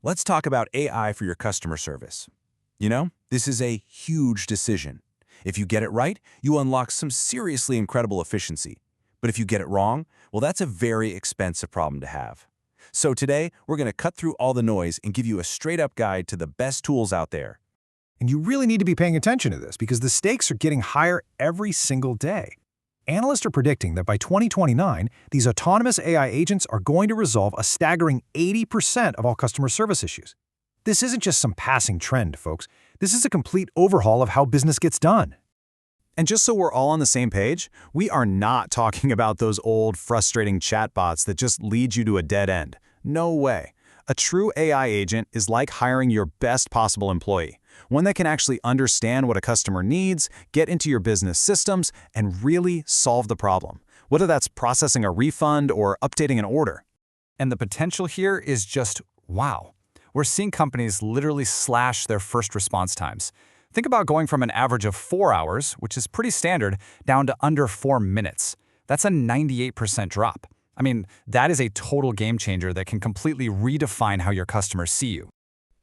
Let's talk about AI for your customer service. This is a huge decision. If you get it right, you unlock some seriously incredible efficiency. But if you get it wrong, well, that's a very expensive problem to have. So today, we're going to cut through all the noise and give you a straight-up guide to the best tools out there. And you really need to be paying attention to this because the stakes are getting higher every single day. Analysts are predicting that by 2029, these autonomous AI agents are going to resolve a staggering 80% of all customer service issues. This isn't just some passing trend, folks. This is a complete overhaul of how business gets done. And just so we're all on the same page, we are not talking about those old, frustrating chatbots that just lead you to a dead end. No way. A true AI agent is like hiring your best possible employee, one that can actually understand what a customer needs, get into your business systems, and really solve the problem, whether that's processing a refund or updating an order. And the potential here is just wow. We're seeing companies literally slash their first response times. Think about going from an average of 4 hours, which is pretty standard, down to under 4 minutes. That's a 98% drop. I mean, that is a total game changer that can completely redefine how your customers see you.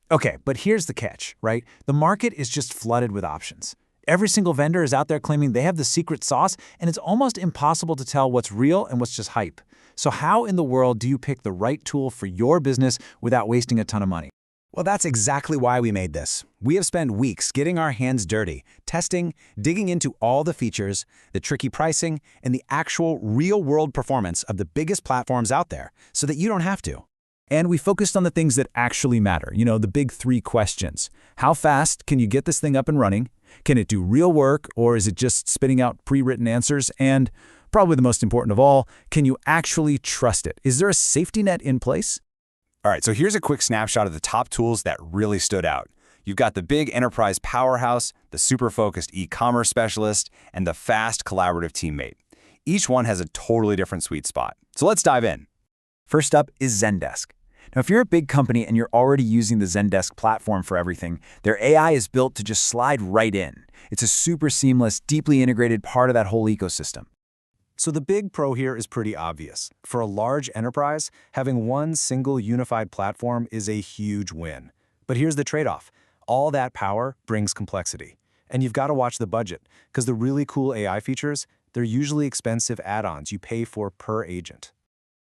Okay, but here's the catch, right? The market is just flooded with options. Every single vendor is out there claiming they have the secret sauce, and it's almost impossible to tell what's real and what's just hype. So how in the world do you pick the right tool for your business without wasting a ton of money? Well, that's exactly why we made this. We have spent weeks getting our hands dirty, testing, digging into all the features, the tricky pricing, and the actual real-world performance of the biggest platforms out there so that you don't have to. And we focused on the things that actually matter, the big 3 questions. How fast can you get this thing up and running? Can it do real work, or is it just spitting out pre-written answers? And probably the most important of all, can you actually trust it? Is there a safety net in place? All right, so here's a quick snapshot of the top tools that really stood out. You've got the big enterprise powerhouse, the super focused e-commerce specialist, and the fast collaborative teammate. Each one has a totally different sweet spot. So let's dive in. First up is Zendesk. Now, if you're a big company and you're already using the Zendesk platform for everything, their AI is built to just slide right in. It's a super seamless, deeply integrated part of that whole ecosystem. So the big pro here is pretty obvious. For a large enterprise, having one single unified platform is a huge win. But here's the trade-off. All that power brings complexity. And you've got to watch the budget, because the really cool AI features, they're usually expensive add-ons you pay for per agent.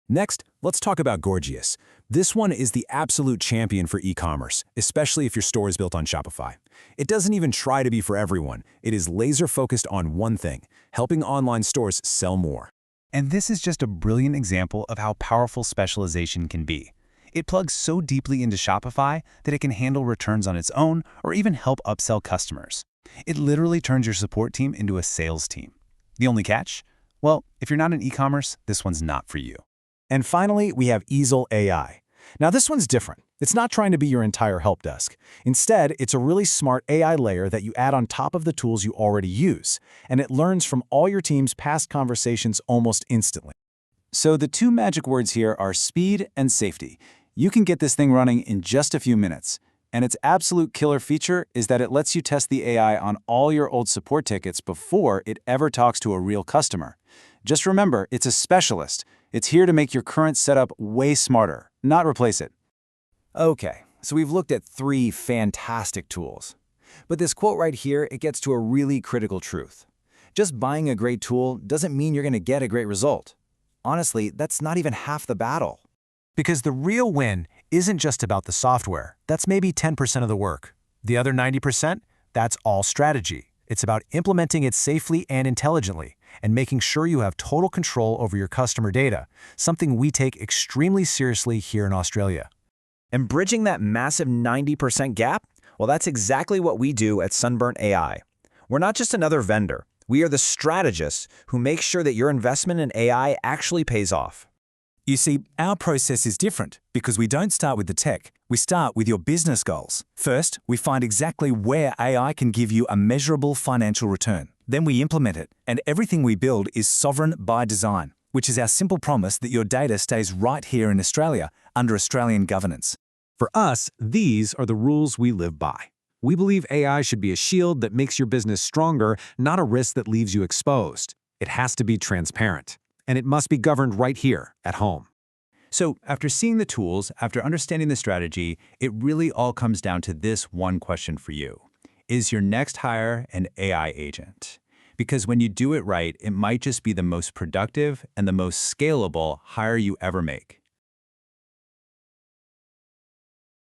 Next, let's talk about Gorgias. This one is the absolute champion for e-commerce, especially if your store is built on Shopify. It doesn't even try to be for everyone. It is laser-focused on one thing, helping online stores sell more. And this is just a brilliant example of how powerful specialization can be. It plugs so deeply into Shopify that it can handle returns on its own or even help upsell customers. It literally turns your support team into a sales team. The only catch? Well, if you're not in e-commerce, this one's not for you. And finally, we have Eesel AI. Now, this one's different. It's not trying to be your entire help desk. Instead, it's a really smart AI layer that you add on top of the tools you already use, and it learns from all your team's past conversations almost instantly. So the 2 magic words here are speed and safety. You can get this thing running in just a few minutes. And its absolute killer feature is that it lets you test the AI on all your old support tickets before it ever talks to a real customer. Just remember, it's a specialist. It's here to make your current setup way smarter, not replace it. Okay, so we've looked at 3 fantastic tools. But this quote right here, it gets to a really critical truth. Just buying a great tool doesn't mean you're going to get a great result. Honestly, that's not even half the battle. Because the real win isn't just about the software. That's maybe 10% of the work. The other 90%, that's all strategy. It's about implementing it safely and intelligently, and making sure you have total control over your customer data, something we take extremely seriously here in Australia. And bridging that massive 90% gap? Well, that's exactly what we do at Sunburnt AI. We're not just another vendor. We are the strategists who make sure that your investment in AI actually pays off. You see, our process is different because we don't start with the tech. We start with your business goals. First, we find exactly where AI can give you a measurable financial return. Then we implement it, and everything we build is sovereign by design, which is our simple promise that your data stays right here in Australia under Australian governance. For us, these are the rules we live by. We believe AI should be a shield that makes your business stronger, not a risk that leaves you exposed. It has to be transparent, and it must be governed right here at home. So after seeing the tools, after understanding the strategy, it really all comes down to this one question for you. Is your next hire an AI agent? Because when you do it right, it might just be the most productive and the most scalable hire you ever make.